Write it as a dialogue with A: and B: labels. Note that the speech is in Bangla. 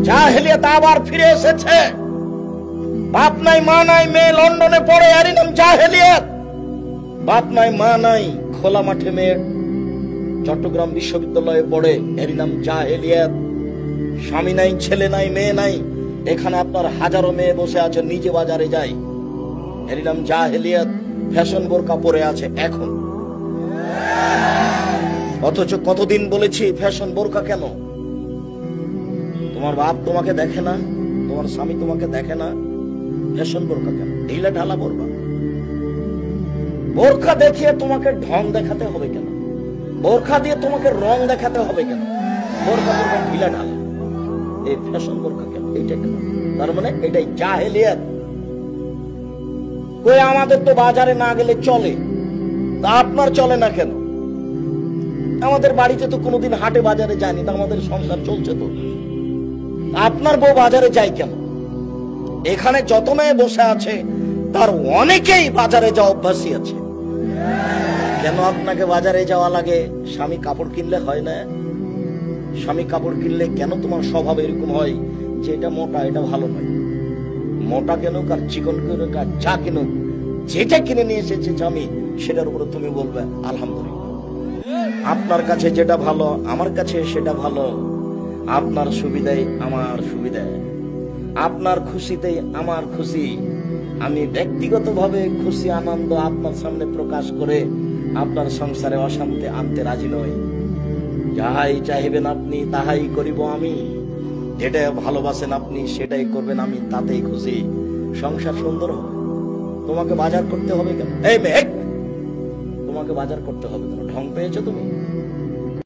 A: জাহেলিয়াত আবার ফিরে এসেছে। বাপ নাই মা নাই, মেয়ে লন্ডনে পড়ে, এরই নাম জাহেলিয়াত। বাপ নাই মা নাই, খোলা মাঠে মেয়ে চট্টগ্রাম বিশ্ববিদ্যালয়ে পড়ে, এরই নাম জাহেলিয়াত। স্বামী নাই, ছেলে নাই, মেয়ে নাই, এখানে আপনার হাজারো মেয়ে বসে আছে, নিজে বাজারে যায়, এরই নাম জাহেলিয়াত। ফ্যাশন বোরকা পরে আছে এখন, অথচ কতদিন বলেছি ফ্যাশন বোরকা কেন? তোমার বাপ তোমাকে দেখে না, তোমার স্বামী তোমাকে দেখে না, ফ্যাশন বোরকা কেন? ঢিলা ঢালা বোরকা, বোরকা দেখিয়ে তোমাকে ঢং দেখাতে হবে কেন? বোরকা দিয়ে তোমাকে রং দেখাতে হবে কেন? বোরকা বোরকা ঢিলা ঢালা, এই ফ্যাশন বোরকা কেন? এইটা কেন? তার মানে এটাই জাহেলিয়াত। কই আমাদের তো বাজারে না গেলে চলে, তা আপনার চলে না কেন? আমাদের বাড়িতে তো কোনোদিন হাটে বাজারে যায়নি, তা আমাদের সংসার চলছে তো। আপনার বউ বাজারে যায় কেন? এখানে যত মেয়ে বসে আছে তার অনেকেই বাজারে যাওয়া অভ্যাসী আছে। কেন আপনাকে বাজারে যাওয়া লাগে? স্বামী কাপড় কিনলে হয় না? স্বামী কাপড় কিনলে কেন তোমার স্বভাব এরকম হয় যে এটা মোটা, এটা ভালো নয়? মোটা কেনুক আর চিকন কেনুক আর যা কেনুক, যেটা কিনে নিয়ে এসেছে স্বামী, সেটার উপরে তুমি বলবে আলহামদুলিল্লাহ। আপনার কাছে যেটা ভালো, আমার কাছে সেটা ভালো। আপনার সুবিধায় আমার সুবিধা, আপনার খুশিতেই আমার খুশি। আমি ব্যক্তিগতভাবে খুশি আনন্দ আপনার সামনে প্রকাশ করে আপনার সংসারে অশান্তি আনতে রাজি নই। যাহাই চাইবেন আপনি তাহাই করিব আমি, যেটা ভালোবাসেন আপনি সেটাই করবেন আমি, তাতেই খুশি। সংসার সুন্দর হবে। তোমাকে বাজার করতে হবে কেন? এই মেয়ে, তোমাকে বাজার করতে হবে কেন? ঢং পেয়েছো তুমি?